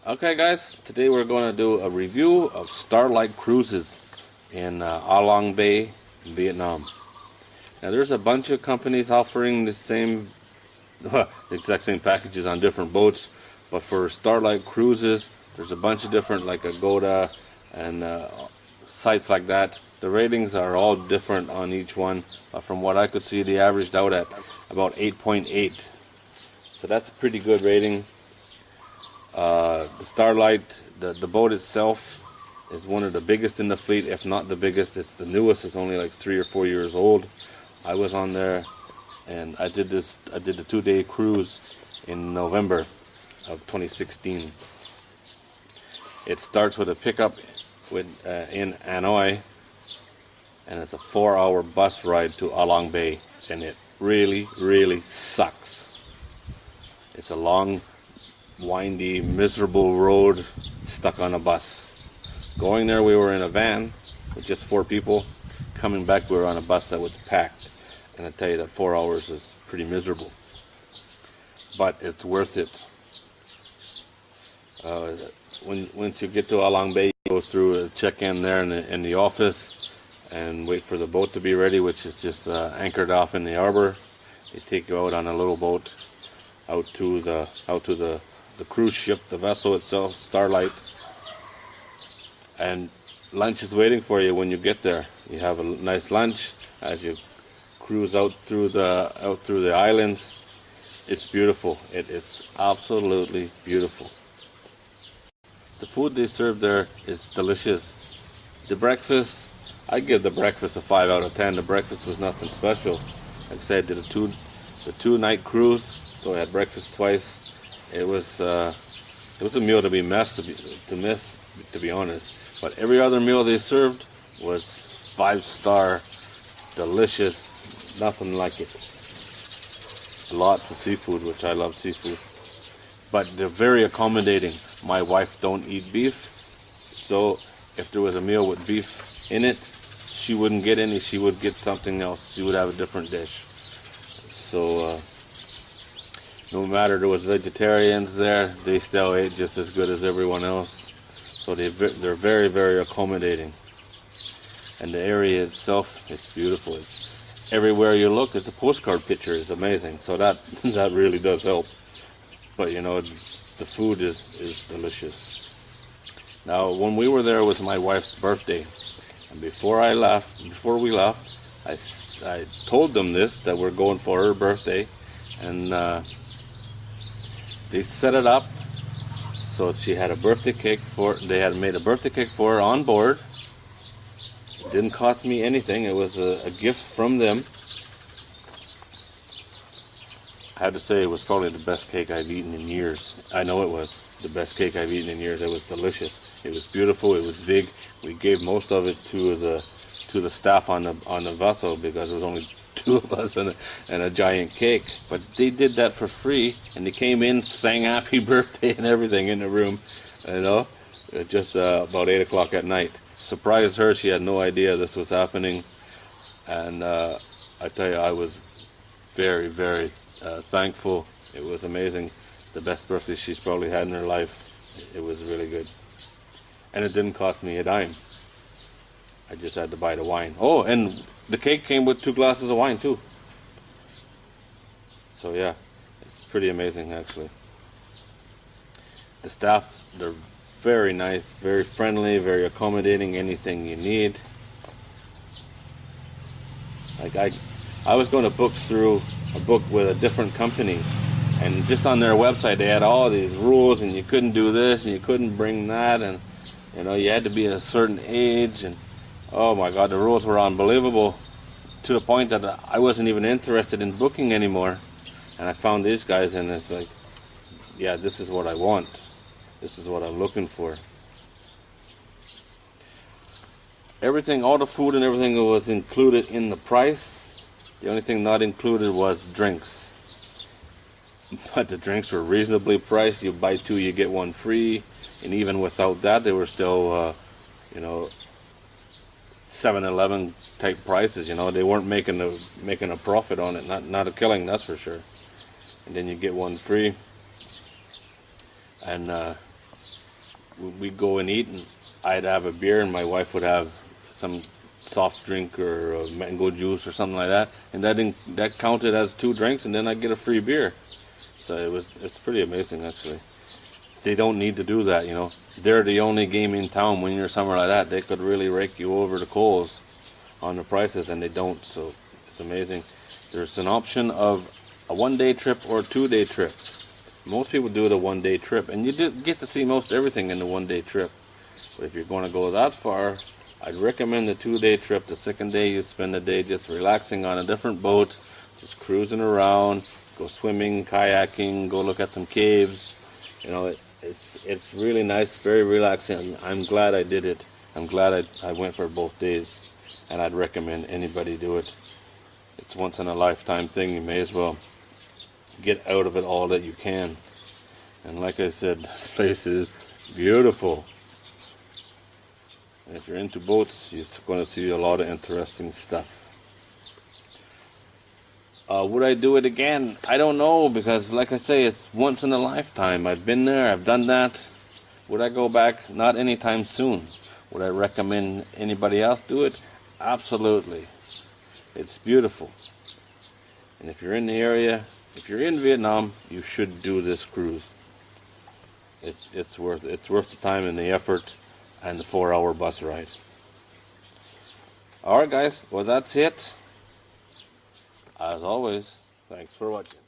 Okay guys, today we're going to do a review of Starlight cruises in HaLong Bay, Vietnam. Now there's a bunch of companies offering the same, the exact same packages on different boats, but for Starlight cruises, there's a bunch of different like Agoda and sites like that. The ratings are all different on each one. From what I could see, they averaged out at about 8.8. So that's a pretty good rating. The Starlight, the boat itself is one of the biggest in the fleet, if not the biggest. It's the newest. It's only like 3 or 4 years old. I was on there and I did the 2-day cruise in November of 2016. It starts with a pickup in Hanoi, and it's a 4-hour bus ride to HaLong Bay, and it really sucks. It's a long, windy, miserable road, stuck on a bus. Going there, we were in a van with just 4 people. Coming back, we were on a bus that was packed. And I tell you that 4 hours is pretty miserable, but it's worth it. Once you get to HaLong Bay, you go through a check-in there in the office and wait for the boat to be ready, which is just anchored off in the harbor. They take you out on a little boat out to the cruise ship, the vessel itself, Starlight, and lunch is waiting for you when you get there. You have a nice lunch as you cruise out through the islands. It's beautiful. It is absolutely beautiful. The food they serve there is delicious. The breakfast, I give the breakfast a 5 out of 10. The breakfast was nothing special. Like I said, I did the 2-night cruise, so I had breakfast twice. It was a meal to be missed, to be honest. But every other meal they served was 5-star, delicious, nothing like it. Lots of seafood, which I love seafood. But they're very accommodating. My wife don't eat beef, so if there was a meal with beef in it, she wouldn't get any. She would get something else. She would have a different dish. So no matter there was vegetarians there, they still ate just as good as everyone else. So they're very accommodating. And the area itself, it's beautiful. It's everywhere you look, it's a postcard picture. It's amazing. So that really does help. But you know, the food is delicious. Now, when we were there, it was my wife's birthday, and before we left, I told them that we're going for her birthday, and they set it up so she had a birthday cake they had made a birthday cake for her on board. It didn't cost me anything. It was a gift from them. I have to say, it was probably the best cake I've eaten in years. I know it was the best cake I've eaten in years. It was delicious. It was beautiful. It was big. We gave most of it to the staff on the vessel because there was only 2 of us and a giant cake. But they did that for free, and they came in, sang happy birthday and everything in the room, you know, just about 8 o'clock at night. Surprised her. She had no idea this was happening, and I tell you, I was very thankful. It was amazing. The best birthday she's probably had in her life. It was really good. And it didn't cost me a dime. I just had to buy the wine. Oh, and the cake came with 2 glasses of wine too. So yeah, it's pretty amazing actually. The staff, they're very nice, very friendly, very accommodating, anything you need. Like I was going to book through a book with a different company, and just on their website they had all these rules, and you couldn't do this and you couldn't bring that, and you know, you had to be a certain age, and oh my god, the rules were unbelievable, to the point that I wasn't even interested in booking anymore. And I found these guys, and it's like, yeah, this is what I want. This is what I'm looking for. Everything, all the food and everything was included in the price. The only thing not included was drinks. But the drinks were reasonably priced. You buy 2, you get 1 free. And even without that, they were still, you know, 7-Eleven type prices. You know, they weren't making a profit on it. Not a killing, that's for sure. And then you get 1 free. And we'd go and eat, and I'd have a beer, and my wife would have some soft drink or mango juice or something like that, and that counted as 2 drinks, and then I'd get a free beer. So it's pretty amazing actually. They don't need to do that, you know. They're the only game in town when you're somewhere like that. They could really rake you over the coals on the prices, and they don't. So it's amazing. There's an option of a 1-day trip or a 2-day trip. Most people do the 1-day trip, and you do get to see most everything in the 1-day trip. But if you're going to go that far, I'd recommend the 2-day trip. The second day, you spend the day just relaxing on a different boat, just cruising around, go swimming, kayaking, go look at some caves. You know, it's really nice, very relaxing. I'm glad I did it. I'm glad I went for both days, and I'd recommend anybody do it. It's once in a lifetime thing. You may as well get out of it all that you can. And like I said, this place is beautiful. And if you're into boats, you're going to see a lot of interesting stuff. Would I do it again? I don't know, because like I say, it's once in a lifetime. I've been there, I've done that. Would I go back? Not anytime soon. Would I recommend anybody else do it? Absolutely. It's beautiful. And if you're in the area, if you're in Vietnam, you should do this cruise. It's worth the time and the effort and the 4-hour bus ride. Alright guys, well that's it. As always, thanks for watching.